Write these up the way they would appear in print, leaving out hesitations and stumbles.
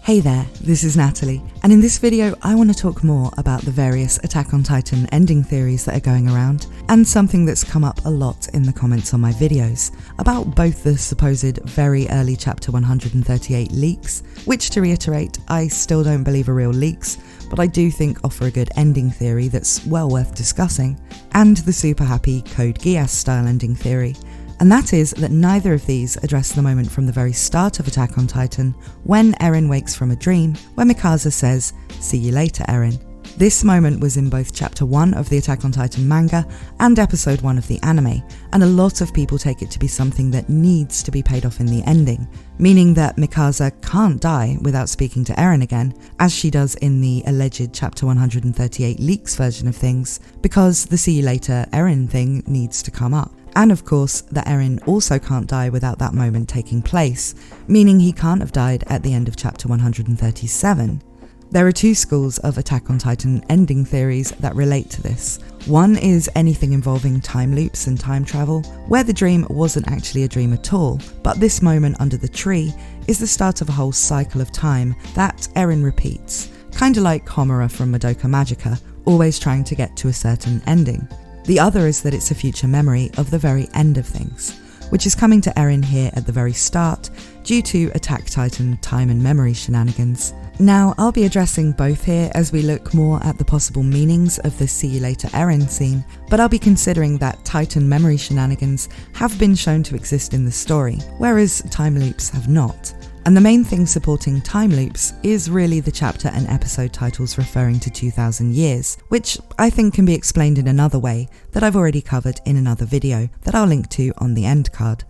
Hey there, this is Natalie, and in this video I want to talk more about the various Attack on Titan ending theories that are going around, and something that's come up a lot in the comments on my videos, about both the supposed very early chapter 138 leaks, which, to reiterate, I still don't believe are real leaks, but I do think offer a good ending theory that's well worth discussing, and the super happy Code Geass style ending theory. And that is that neither of these address the moment from the very start of Attack on Titan, when Eren wakes from a dream, where Mikasa says, "See you later, Eren." This moment was in both Chapter 1 of the Attack on Titan manga and Episode 1 of the anime, and a lot of people take it to be something that needs to be paid off in the ending, meaning that Mikasa can't die without speaking to Eren again, as she does in the alleged Chapter 138 leaks version of things, because the "See you later, Eren" thing needs to come up. And of course, that Eren also can't die without that moment taking place, meaning he can't have died at the end of chapter 137. There are two schools of Attack on Titan ending theories that relate to this. One is anything involving time loops and time travel, where the dream wasn't actually a dream at all, but this moment under the tree is the start of a whole cycle of time that Eren repeats, kinda like Homura from Madoka Magica, always trying to get to a certain ending. The other is that it's a future memory of the very end of things, which is coming to Eren here at the very start due to Attack Titan time and memory shenanigans. Now, I'll be addressing both here as we look more at the possible meanings of the "See you later, Eren" scene, but I'll be considering that Titan memory shenanigans have been shown to exist in the story, whereas time loops have not. And the main thing supporting time loops is really the chapter and episode titles referring to 2000 years, which I think can be explained in another way that I've already covered in another video that I'll link to on the end card.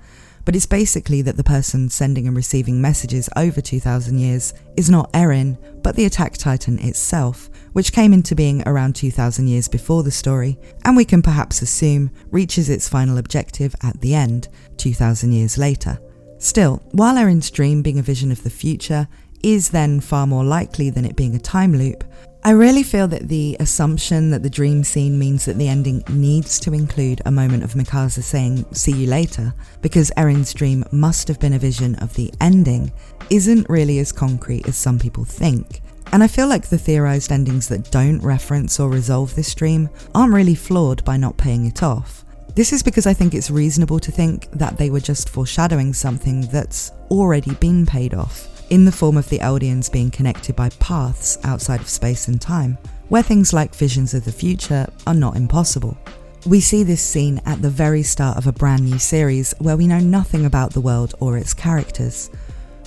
But it's basically that the person sending and receiving messages over 2000 years is not Eren, but the Attack Titan itself, which came into being around 2000 years before the story, and we can perhaps assume reaches its final objective at the end, 2000 years later. Still, while Erens Dream being a vision of the future is then far more likely than it being a time loop, I really feel that the assumption that the dream scene means that the ending needs to include a moment of Mikasa saying "see you later" because Erens Dream must have been a vision of the ending isn't really as concrete as some people think. And I feel like the theorized endings that don't reference or resolve this dream aren't really flawed by not paying it off. This is because I think it's reasonable to think that they were just foreshadowing something that's already been paid off, in the form of the Eldians being connected by paths outside of space and time, where things like visions of the future are not impossible. We see this scene at the very start of a brand new series where we know nothing about the world or its characters.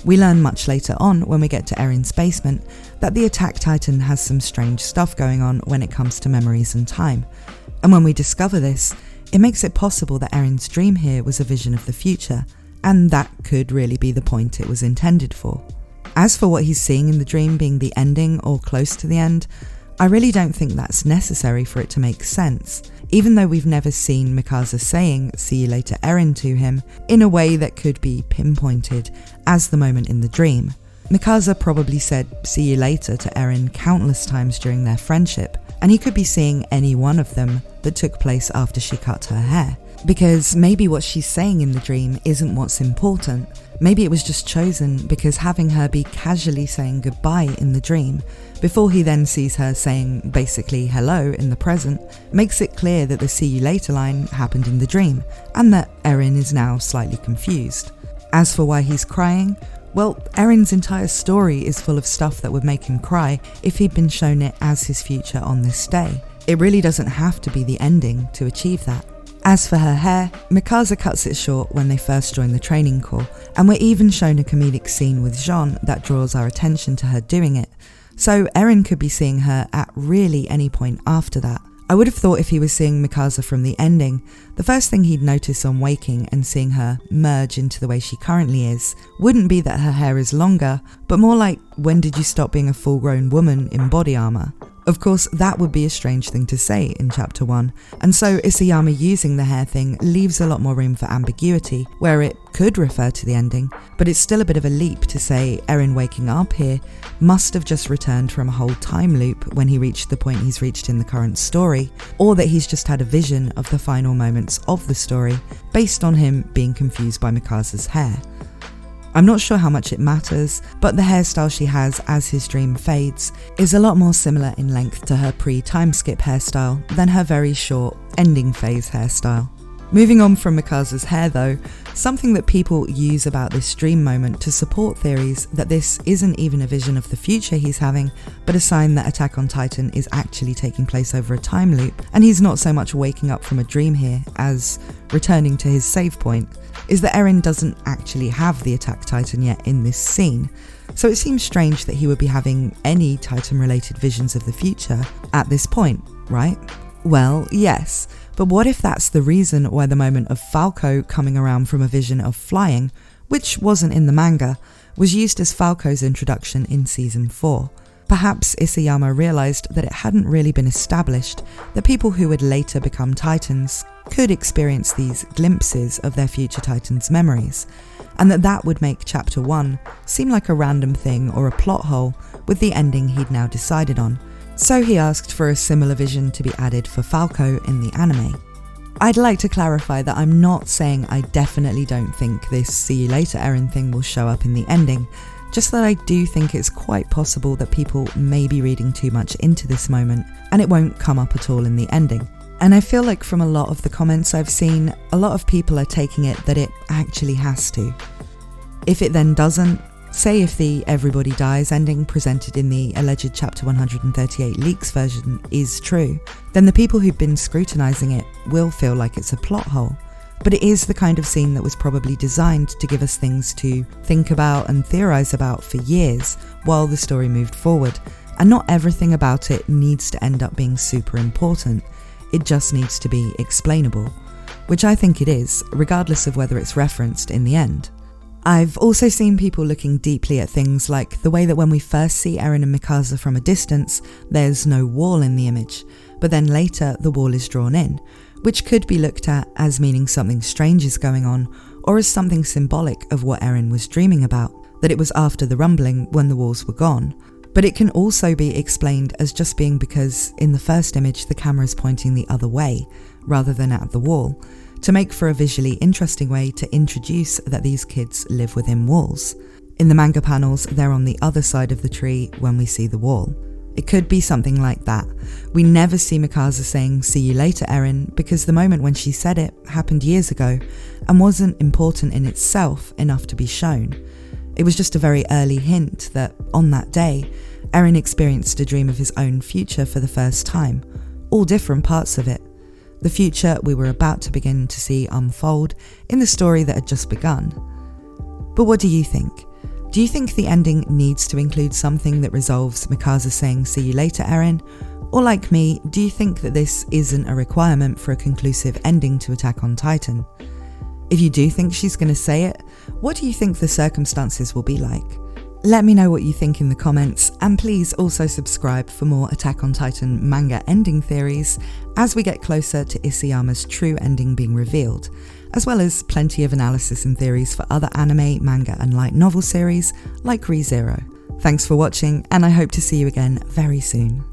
We learn much later on, when we get to Eren's basement, that the Attack Titan has some strange stuff going on when it comes to memories and time. And when we discover this, it makes it possible that Erens Dream here was a vision of the future, and that could really be the point it was intended for. As for what he's seeing in the dream being the ending or close to the end, I really don't think that's necessary for it to make sense, even though we've never seen Mikasa saying "see you later, Eren" to him in a way that could be pinpointed as the moment in the dream. Mikasa probably said "see you later" to Eren countless times during their friendship, and he could be seeing any one of them that took place after she cut her hair. Because maybe what she's saying in the dream isn't what's important. Maybe it was just chosen because having her be casually saying goodbye in the dream, before he then sees her saying basically hello in the present, makes it clear that the "see you later" line happened in the dream, and that Eren is now slightly confused. As for why he's crying, well, Eren's entire story is full of stuff that would make him cry if he'd been shown it as his future on this day. It really doesn't have to be the ending to achieve that. As for her hair, Mikasa cuts it short when they first join the training corps, and we're even shown a comedic scene with Jean that draws our attention to her doing it, so Eren could be seeing her at really any point after that. I would have thought if he was seeing Mikasa from the ending, the first thing he'd notice on waking and seeing her merge into the way she currently is wouldn't be that her hair is longer, but more like, when did you stop being a full-grown woman in body armor? Of course, that would be a strange thing to say in chapter 1, and so Isayama using the hair thing leaves a lot more room for ambiguity, where it could refer to the ending, but it's still a bit of a leap to say Eren waking up here must have just returned from a whole time loop when he reached the point he's reached in the current story, or that he's just had a vision of the final moments of the story based on him being confused by Mikasa's hair. I'm not sure how much it matters, but the hairstyle she has as his dream fades is a lot more similar in length to her pre-time skip hairstyle than her very short ending phase hairstyle. Moving on from Mikasa's hair though, something that people use about this dream moment to support theories that this isn't even a vision of the future he's having, but a sign that Attack on Titan is actually taking place over a time loop, and he's not so much waking up from a dream here as returning to his save point, is that Eren doesn't actually have the Attack Titan yet in this scene. So it seems strange that he would be having any Titan-related visions of the future at this point, right? Well, yes. But what if that's the reason why the moment of Falco coming around from a vision of flying, which wasn't in the manga, was used as Falco's introduction in Season 4? Perhaps Isayama realised that it hadn't really been established that people who would later become Titans could experience these glimpses of their future Titans' memories, and that would make Chapter 1 seem like a random thing or a plot hole with the ending he'd now decided on. So he asked for a similar vision to be added for Falco in the anime. I'd like to clarify that I'm not saying I definitely don't think this "See you later, Eren" thing will show up in the ending, just that I do think it's quite possible that people may be reading too much into this moment and it won't come up at all in the ending. And I feel like from a lot of the comments I've seen, a lot of people are taking it that it actually has to. If it then doesn't, say if the everybody dies ending presented in the alleged Chapter 138 leaks version is true, then the people who've been scrutinising it will feel like it's a plot hole. But it is the kind of scene that was probably designed to give us things to think about and theorise about for years while the story moved forward, and not everything about it needs to end up being super important, it just needs to be explainable, which I think it is, regardless of whether it's referenced in the end. I've also seen people looking deeply at things like the way that when we first see Eren and Mikasa from a distance, there's no wall in the image, but then later the wall is drawn in, which could be looked at as meaning something strange is going on, or as something symbolic of what Eren was dreaming about, that it was after the rumbling when the walls were gone. But it can also be explained as just being because in the first image the camera is pointing the other way, rather than at the wall, to make for a visually interesting way to introduce that these kids live within walls. In the manga panels, they're on the other side of the tree when we see the wall. It could be something like that. We never see Mikasa saying "See you later, Eren," because the moment when she said it happened years ago and wasn't important in itself enough to be shown. It was just a very early hint that, on that day, Eren experienced a dream of his own future for the first time, all different parts of it. The future we were about to begin to see unfold in the story that had just begun. But what do you think? Do you think the ending needs to include something that resolves Mikasa saying "See you later, Eren"? Or like me, do you think that this isn't a requirement for a conclusive ending to Attack on Titan? If you do think she's going to say it, what do you think the circumstances will be like? Let me know what you think in the comments, and please also subscribe for more Attack on Titan manga ending theories as we get closer to Isayama's true ending being revealed, as well as plenty of analysis and theories for other anime, manga and light novel series like ReZero. Thanks for watching, and I hope to see you again very soon.